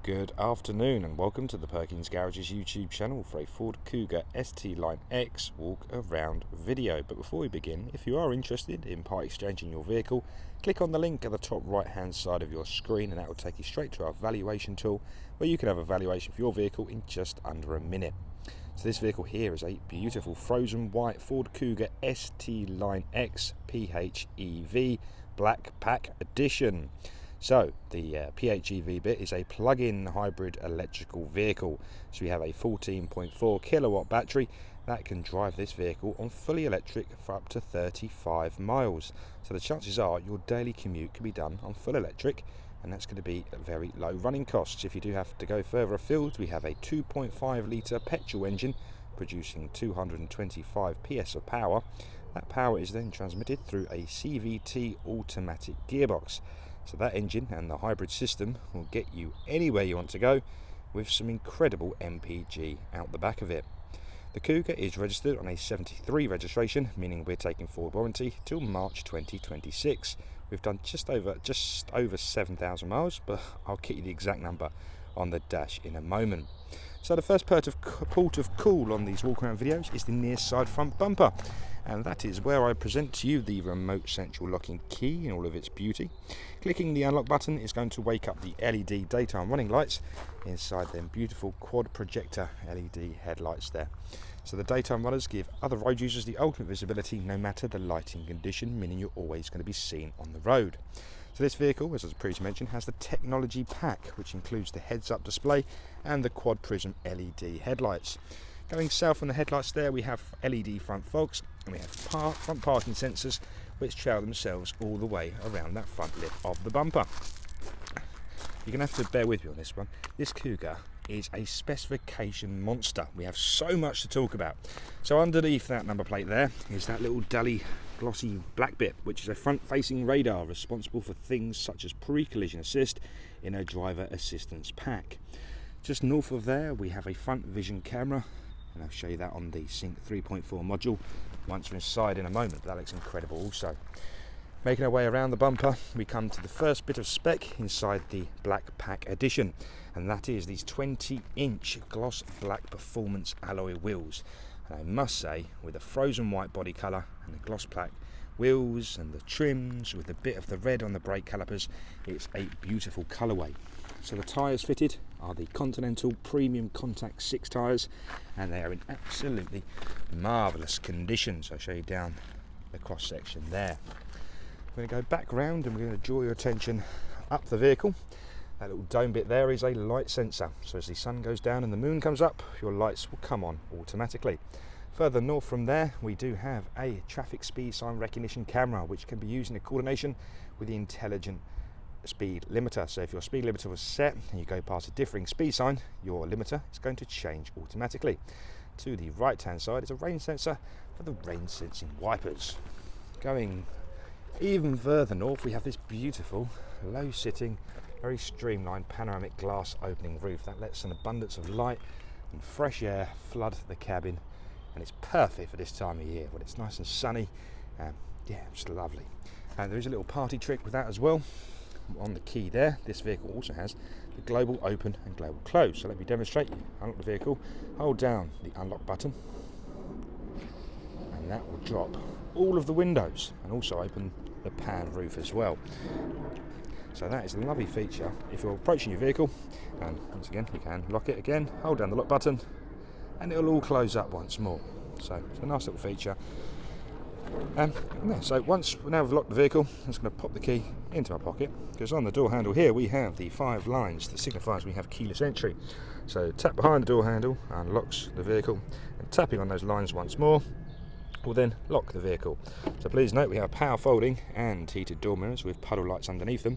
Good afternoon and welcome to the Perkins Garage's YouTube channel for a Ford Kuga ST Line X walk around video. But before we begin, if you are interested in part exchanging your vehicle, click on the link at the top right hand side of your screen and that will take you straight to our valuation tool where you can have a valuation for your vehicle in just under a minute. So this vehicle here is a beautiful frozen white Ford Kuga ST Line X PHEV Black Pack Edition. So the PHEV bit is a plug-in hybrid electrical vehicle. So we have a 14.4 kilowatt battery that can drive this vehicle on fully electric for up to 35 miles. So the chances are your daily commute can be done on full electric, and that's going to be at very low running costs. If you do have to go further afield, we have a 2.5 litre petrol engine producing 225 PS of power. That power is then transmitted through a CVT automatic gearbox. So that engine and the hybrid system will get you anywhere you want to go with some incredible MPG out the back of it. The Kuga is registered on a 73 registration, meaning we're taking forward warranty till March 2026. We've done just over 7,000 miles, but I'll get you the exact number on the dash in a moment. So the first port of call on these walk around videos is the near side front bumper, and that is where I present to you the remote central locking key in all of its beauty. Clicking the unlock button is going to wake up the LED daytime running lights inside them beautiful quad projector LED headlights there. So the daytime runners give other road users the ultimate visibility no matter the lighting condition, meaning you're always going to be seen on the road. So this vehicle, as I previously mentioned, has the technology pack, which includes the heads-up display and the quad prism LED headlights. Going south on the headlights there, we have LED front fogs, and we have front parking sensors, which trail themselves all the way around that front lip of the bumper. You're going to have to bear with me on this one. This Kuga is a specification monster. We have so much to talk about. So underneath that number plate there is that little dully glossy black bit, which is a front-facing radar responsible for things such as pre-collision assist in a driver assistance pack. Just north of there we have a front vision camera, and I'll show you that on the Sync 3.4 module once we're inside in a moment. That looks incredible also. Making our way around the bumper, we come to the first bit of spec inside the Black Pack Edition, and that is these 20-inch gloss black performance alloy wheels. And I must say, with the frozen white body colour and the gloss black wheels and the trims with a bit of the red on the brake calipers, it's a beautiful colourway. So the tyres fitted are the Continental Premium Contact 6 tyres, and they are in absolutely marvellous condition. So I'll show you down the cross section there. We're going to go back round and we're going to draw your attention up the vehicle. That little dome bit there is a light sensor, so as the sun goes down and the moon comes up, your lights will come on automatically. Further north from there, we do have a traffic speed sign recognition camera, which can be used in coordination with the intelligent speed limiter. So if your speed limiter was set and you go past a differing speed sign, your limiter is going to change automatically. To the right hand side is a rain sensor for the rain sensing wipers. Going even further north, we have this beautiful low sitting, very streamlined panoramic glass opening roof that lets an abundance of light and fresh air flood the cabin, and it's perfect for this time of year when it's nice and sunny. Yeah, just lovely. And there is a little party trick with that as well. On the key there, this vehicle also has the global open and global close. So let me demonstrate. You unlock the vehicle, hold down the unlock button, and that will drop all of the windows and also open the pan roof as well. So that is a lovely feature if you're approaching your vehicle, and once again you can lock it again, hold down the lock button, and it'll all close up once more. So it's a nice little feature. So now we've locked the vehicle, I'm just going to pop the key into my pocket, because on the door handle here we have the 5 lines that signifies we have keyless entry. So tap behind the door handle unlocks the vehicle, and tapping on those lines once more will then lock the vehicle. So please note we have power folding and heated door mirrors with puddle lights underneath them.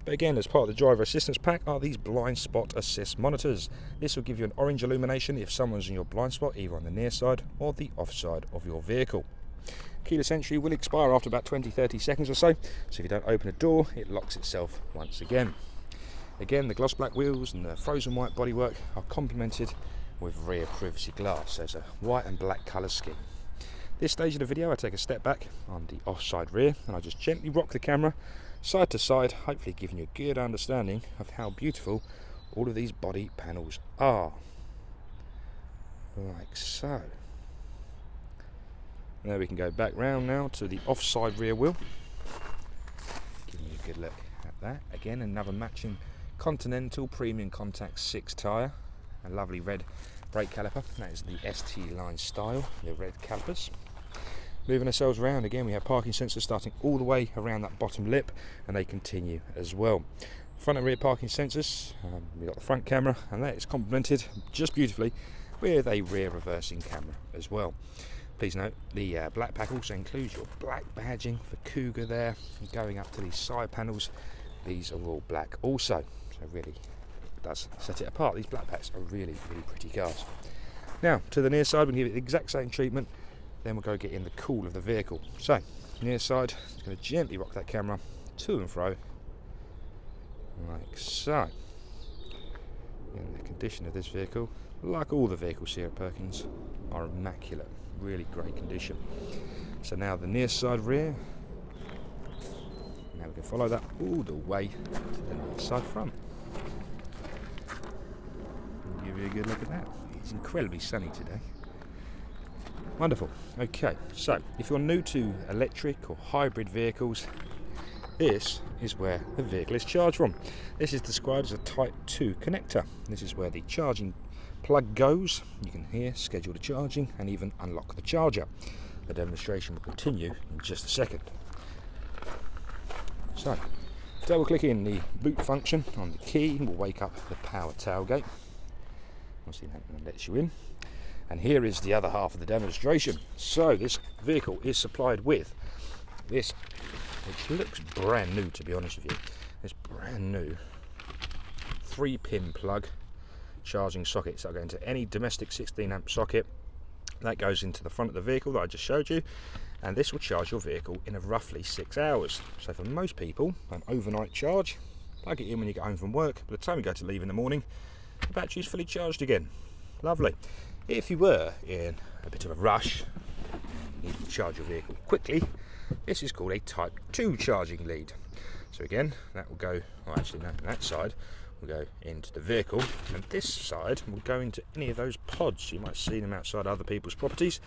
But again, as part of the driver assistance pack are these blind spot assist monitors. This will give you an orange illumination if someone's in your blind spot, either on the near side or the off side of your vehicle. Keyless entry will expire after about 20-30 seconds or so, so if you don't open a door, it locks itself once again. Again, the gloss black wheels and the frozen white bodywork are complemented with rear privacy glass, so it's a white and black colour scheme. This stage of the video I take a step back on the offside rear and I just gently rock the camera side to side, hopefully giving you a good understanding of how beautiful all of these body panels are, like so. Now we can go back round now to the offside rear wheel. Give you a good look at that. Again, another matching Continental Premium Contact 6 tyre, a lovely red brake caliper. That is the ST line style, the red calipers. Moving ourselves around again, we have parking sensors starting all the way around that bottom lip, and they continue as well. Front and rear parking sensors, we've got the front camera, and that is complemented just beautifully with a rear reversing camera as well. Please note the black pack also includes your black badging for Kuga there. And going up to these side panels, these are all black also, so really does set it apart. These black packs are really pretty cars. Now to the near side, we'll give it the exact same treatment. Then we'll go get in the cool of the vehicle. So, near side, just going to gently rock that camera to and fro, like so. And the condition of this vehicle, like all the vehicles here at Perkins, are immaculate, really great condition. So now the near side rear, now we can follow that all the way to the near side front. And give you a good look at that. It's incredibly sunny today. Wonderful. Okay, so if you're new to electric or hybrid vehicles, this is where the vehicle is charged from. This is described as a Type 2 connector. This is where the charging plug goes. You can hear schedule the charging and even unlock the charger. The demonstration will continue in just a second. So, double click in the boot function on the key will wake up the power tailgate. Obviously that lets you in. And here is the other half of the demonstration. So this vehicle is supplied with this, which looks brand new to be honest with you, this brand new 3-pin plug charging socket. So I go into any domestic 16 amp socket that goes into the front of the vehicle that I just showed you, and this will charge your vehicle in roughly 6 hours. So for most people, an overnight charge, plug it in when you get home from work. By the time you go to leave in the morning, the battery is fully charged again. Lovely. If you were in a bit of a rush, you need to charge your vehicle quickly, this is called a Type 2 charging lead. So again, that will go, well actually no, that side will go into the vehicle, and this side will go into any of those pods. You might see them outside other people's properties.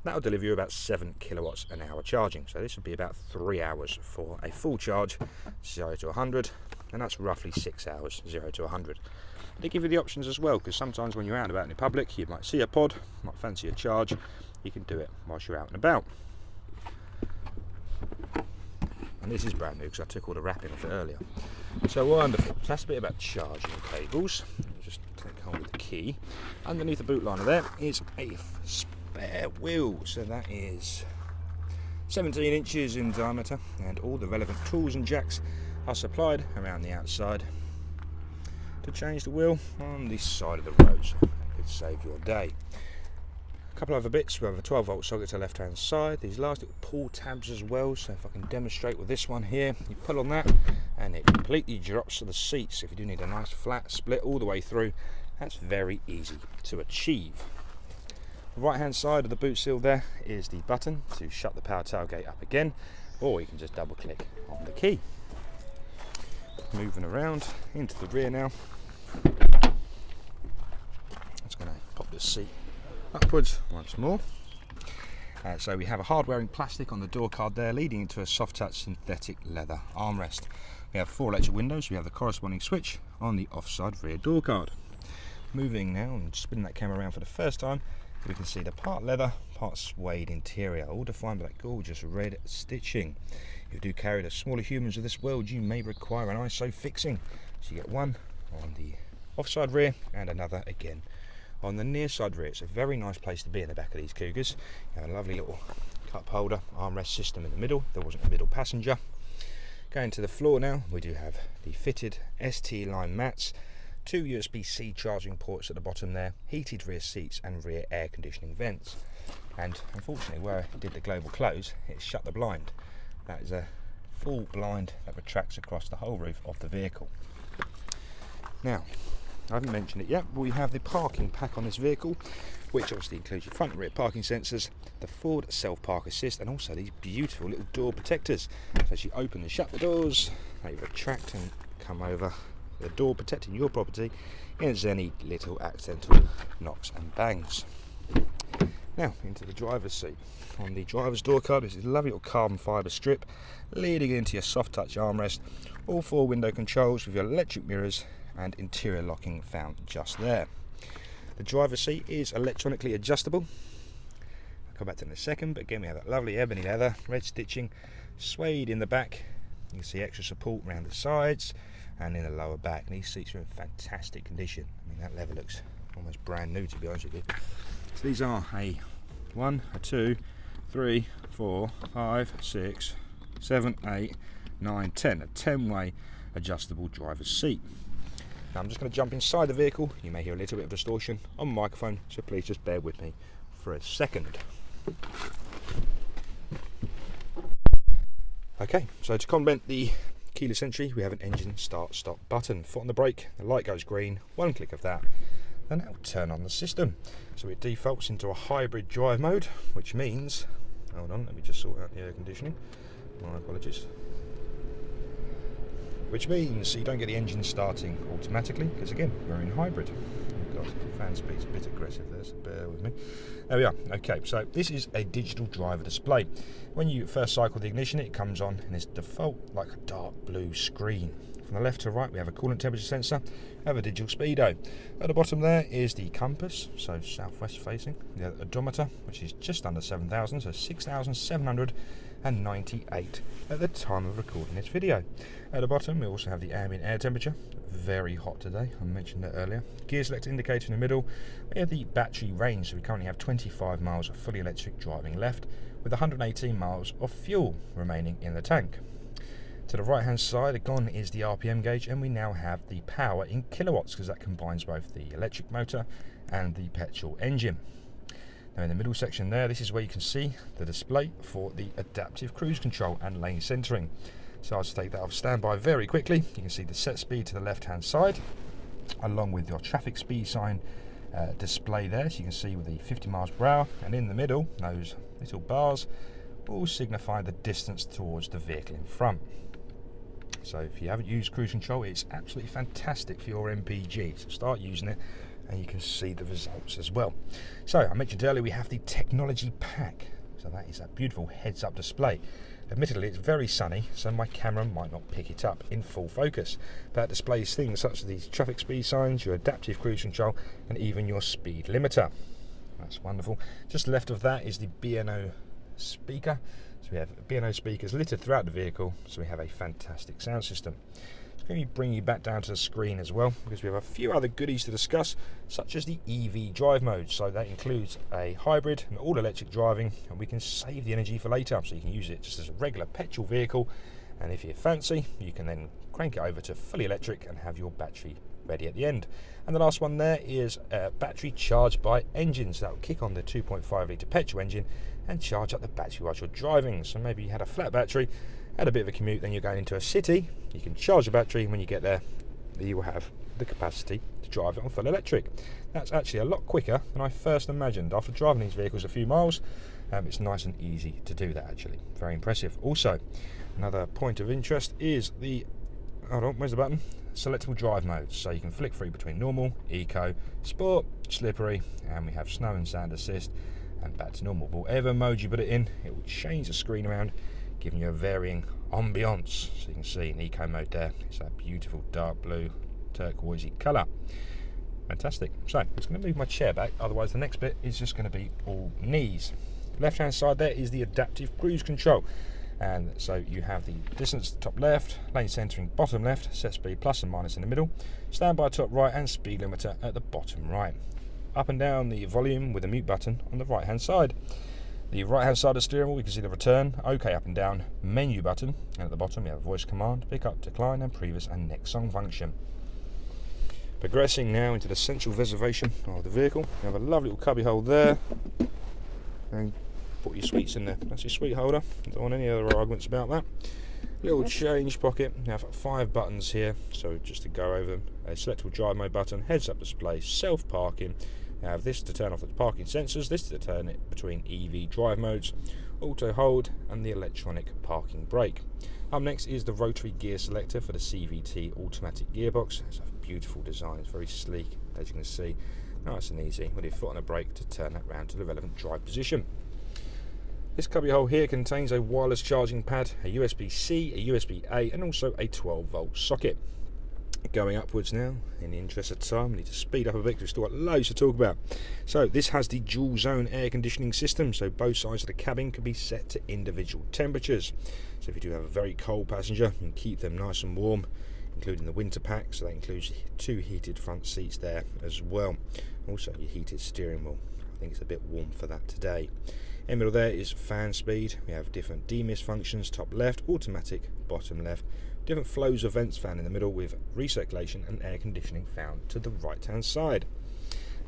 That will deliver you about 7 kilowatts an hour charging. So this would be about 3 hours for a full charge, 0 to 100, and that's roughly 6 hours, 0 to 100. They give you the options as well, because sometimes when you're out and about in the public, you might see a pod, might fancy a charge, you can do it whilst you're out and about. And this is brand new because I took all the wrapping off it earlier. So wonderful. So that's a bit about charging cables. Just take hold of the key. Underneath the boot liner there is a spare wheel. So that is 17 inches in diameter, and all the relevant tools and jacks are supplied around the outside to change the wheel on this side of the road, so that could save your day. A couple other bits, we have a 12 volt socket to the left hand side, these last little pull tabs as well. So if I can demonstrate with this one here, you pull on that and it completely drops to the seats. If you do need a nice flat split all the way through, that's very easy to achieve. The right hand side of the boot seal there is the button to shut the power tailgate up again, or you can just double click on the key. Moving around into the rear now. Just going to pop this seat upwards once more. So we have a hard wearing plastic on the door card there, leading into a soft touch synthetic leather armrest. We have 4 electric windows. We have the corresponding switch on the offside rear door card. Moving now and spinning that camera around for the first time, we can see the part leather, part suede interior, all defined by that gorgeous red stitching. If you do carry the smaller humans of this world, you may require an ISO fixing. So you get one on the offside rear and another again on the near side rear. It's a very nice place to be in the back of these Kugas. You have a lovely little cup holder, armrest system in the middle. There wasn't a middle passenger. Going to the floor now, we do have the fitted ST line mats, 2 USB-C charging ports at the bottom there, heated rear seats and rear air conditioning vents. And unfortunately, where I did the global close, it shut the blind. That is a full blind that retracts across the whole roof of the vehicle. Now, I haven't mentioned it yet, but we have the parking pack on this vehicle, which obviously includes your front and rear parking sensors, the forward self-park assist, and also these beautiful little door protectors. So as you open and shut the doors, they retract and come over the door, protecting your property against any little accidental knocks and bangs. Now into the driver's seat. On the driver's door card is this lovely little carbon fibre strip leading into your soft touch armrest, all 4 window controls with your electric mirrors and interior locking found just there. The driver's seat is electronically adjustable. I'll come back to it in a second, but again we have that lovely ebony leather, red stitching, suede in the back. You can see extra support around the sides and in the lower back. And these seats are in fantastic condition. I mean, that leather looks almost brand new, to be honest with you. So these are a 1, a 2, 3, 4, 5, 6, 7, 8, 9, 10. A 10-way adjustable driver's seat. Now I'm just going to jump inside the vehicle. You may hear a little bit of distortion on my microphone, so please just bear with me for a second. Okay, so to complement the keyless entry, we have an engine start stop button. Foot on the brake, the light goes green, one click of that, and that will turn on the system. So it defaults into a hybrid drive mode, which means, hold on, let me just sort out the air conditioning, my apologies. Which means you don't get the engine starting automatically, because again, we're in hybrid. Oh God, fan speed's a bit aggressive there, so bear with me. There we are. Okay, so this is a digital driver display. When you first cycle the ignition, it comes on and it's default like a dark blue screen. From the left to right, we have a coolant temperature sensor, we have a digital speedo. At the bottom there is the compass, so southwest facing, the odometer, which is just under 7,000, so 6,798 at the time of recording this video. At the bottom, we also have the ambient air temperature, very hot today, I mentioned that earlier. Gear select indicator in the middle. We have the battery range, so we currently have 25 miles of fully electric driving left, with 118 miles of fuel remaining in the tank. To the right hand side again is the RPM gauge, and we now have the power in kilowatts, because that combines both the electric motor and the petrol engine. Now in the middle section there, this is where you can see the display for the adaptive cruise control and lane centering. So I'll just take that off standby very quickly. You can see the set speed to the left hand side, along with your traffic speed sign display there, so you can see with the 50 miles per hour, and in the middle those little bars will signify the distance towards the vehicle in front. So if you haven't used cruise control, it's absolutely fantastic for your MPG, so start using it and you can see the results as well. So I mentioned earlier we have the technology pack, so that is that beautiful heads up display. Admittedly it's very sunny, so my camera might not pick it up in full focus, but it displays things such as these traffic speed signs, your adaptive cruise control, and even your speed limiter. That's wonderful. Just left of that is the B&O speaker. So we have B&O speakers littered throughout the vehicle, so we have a fantastic sound system. It's going to bring you back down to the screen as well, because we have a few other goodies to discuss, such as the EV drive mode. So that includes a hybrid and all electric driving, and we can save the energy for later, so you can use it just as a regular petrol vehicle, and if you fancy, you can then crank it over to fully electric and have your battery ready at the end. And the last one there is battery charged by engines. That will kick on the 2.5 litre petrol engine and charge up the battery whilst you're driving. So maybe you had a flat battery, had a bit of a commute, then you're going into a city, you can charge the battery, and when you get there you will have the capacity to drive it on full electric. That's actually a lot quicker than I first imagined. After driving these vehicles a few miles, it's nice and easy to do that actually. Very impressive. Also, another point of interest is the, hold on, where's the button? Selectable drive modes, so you can flick through between normal, eco, sport, slippery, and we have snow and sand assist, and back to normal. But whatever mode you put it in, it will change the screen around, giving you a varying ambiance. So you can see in eco mode there, it's that beautiful dark blue turquoisey colour. Fantastic. So I'm just going to move my chair back, otherwise the next bit is just going to be all knees. Left hand side there is the adaptive cruise control. And so you have the distance top left, lane centering bottom left, set speed plus and minus in the middle, standby top right, and speed limiter at the bottom right. Up and down the volume with the mute button on the right hand side. The right hand side of the steering wheel, we can see the return, OK up and down, menu button, and at the bottom we have a voice command, pick up, decline, and previous and next song function. Progressing now into the central reservation of the vehicle, we have a lovely little cubby hole there, and put your sweets in there. That's your sweet holder. Don't want any other arguments about that. Little change pocket. You have 5 buttons here, so just to go over them. A selectable drive mode button, heads up display, self parking. You have this to turn off the parking sensors, this to turn it between EV drive modes, auto hold, and the electronic parking brake. Up next is the rotary gear selector for the CVT automatic gearbox. It's a beautiful design, it's very sleek, as you can see. Nice and easy with your foot on the brake to turn that round to the relevant drive position. This cubby hole here contains a wireless charging pad, a USB-C, a USB-A and also a 12-volt socket. Going upwards now, in the interest of time, I need to speed up a bit because we've still got loads to talk about. So this has the dual zone air conditioning system, so both sides of the cabin can be set to individual temperatures. So if you do have a very cold passenger, you can keep them nice and warm, including the winter pack, so that includes 2 heated front seats there as well. Also your heated steering wheel, I think it's a bit warm for that today. In the middle there is fan speed. We have different demist functions, top left, automatic, bottom left. Different flows of vents found in the middle with recirculation and air conditioning found to the right hand side.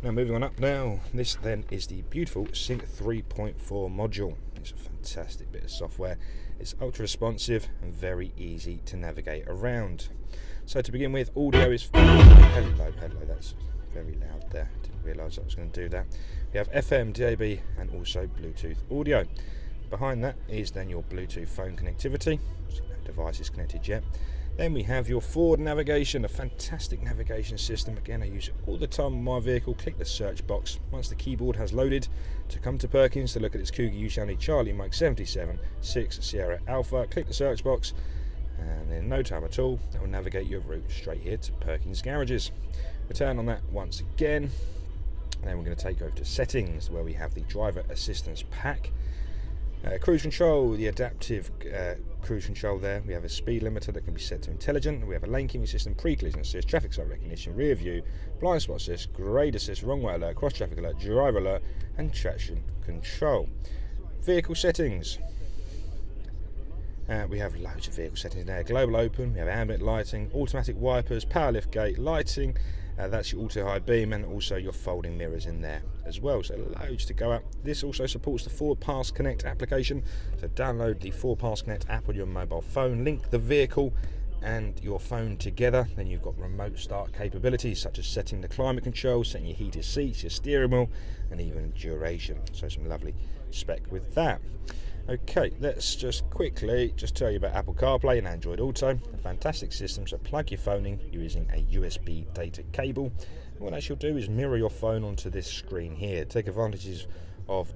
Now moving on up now, this then is the beautiful Sync 3.4 module. It's a fantastic bit of software. It's ultra responsive and very easy to navigate around. So to begin with, audio is... Hello, that's very loud there. Didn't realise I was going to do that. We have FM, DAB and also Bluetooth audio. Behind that is then your Bluetooth phone connectivity. So no device is connected yet. Then we have your forward navigation, a fantastic navigation system. Again, I use it all the time on my vehicle. Click the search box once the keyboard has loaded to come to Perkins to look at its Kuga U Charlie Mike 77 6 Sierra Alpha. Click the search box and in no time at all it will navigate your route straight here to Perkins Garages. Return on that once again. And then we're going to take over to settings where we have the driver assistance pack. Cruise control, the adaptive cruise control there. We have a speed limiter that can be set to intelligent. We have a lane keeping system, pre-collision assist, traffic sight recognition, rear view, blind spot assist, grade assist, wrong way alert, cross traffic alert, driver alert and traction control. Vehicle settings. We have loads of vehicle settings there. Global open, we have ambient lighting, automatic wipers, power lift gate, lighting. That's your auto high beam and also your folding mirrors in there as well, so loads to go up. This also supports the Ford Pass Connect application, so download the Ford Pass Connect app on your mobile phone, link the vehicle and your phone together, then you've got remote start capabilities such as setting the climate control, setting your heated seats, your steering wheel and even duration, so some lovely spec with that. Okay, let's just quickly tell you about Apple CarPlay and Android Auto, a fantastic system. So plug your phone in using a USB data cable. And what that will do is mirror your phone onto this screen here. Take advantage of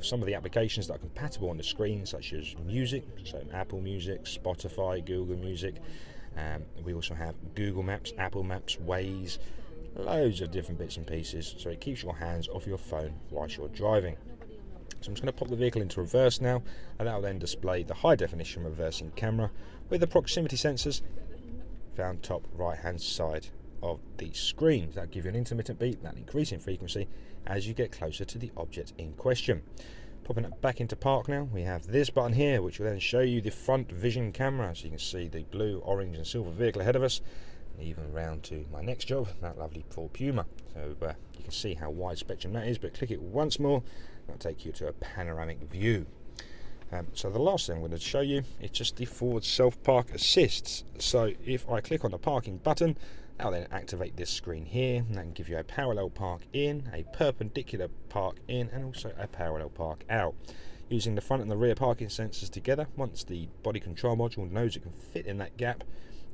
some of the applications that are compatible on the screen, such as music, so Apple Music, Spotify, Google Music. We also have Google Maps, Apple Maps, Waze, loads of different bits and pieces. So it keeps your hands off your phone whilst you're driving. So I'm just going to pop the vehicle into reverse now, and that will then display the high definition reversing camera with the proximity sensors found top right hand side of the screen. That'll give you an intermittent beep, that'll increase in frequency as you get closer to the object in question. Popping it back into park now, we have this button here which will then show you the front vision camera, so you can see the blue, orange and silver vehicle ahead of us, and even round to my next job, that lovely Ford Puma. So you can see how wide spectrum that is, but click it once more, that'll take you to a panoramic view. So the last thing I'm going to show you is just the forward self-park assists. So if I click on the parking button, that'll then activate this screen here, and that can give you a parallel park in, a perpendicular park in, and also a parallel park out. Using the front and the rear parking sensors together, once the body control module knows it can fit in that gap,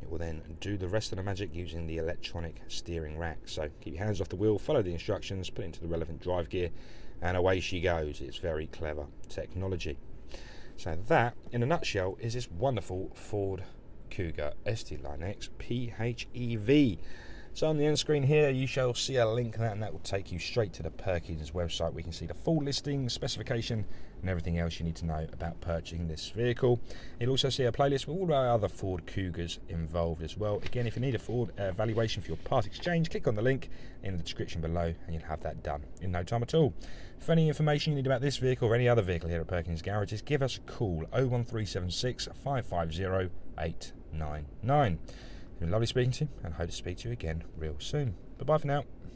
it will then do the rest of the magic using the electronic steering rack. So keep your hands off the wheel, follow the instructions, put it into the relevant drive gear, and away she goes. It's very clever technology. So that, in a nutshell, is this wonderful Ford Kuga ST Line X PHEV. So on the end screen here you shall see a link to that, and that will take you straight to the Perkins website where you can see the full listing, specification and everything else you need to know about purchasing this vehicle. You'll also see a playlist with all our other Ford Kugas involved as well. Again, if you need a Ford valuation for your part exchange, click on the link in the description below and you'll have that done in no time at all. For any information you need about this vehicle or any other vehicle here at Perkins Garages, give us a call 01376 550 899. It's been lovely speaking to you, and I hope to speak to you again real soon. Bye bye for now.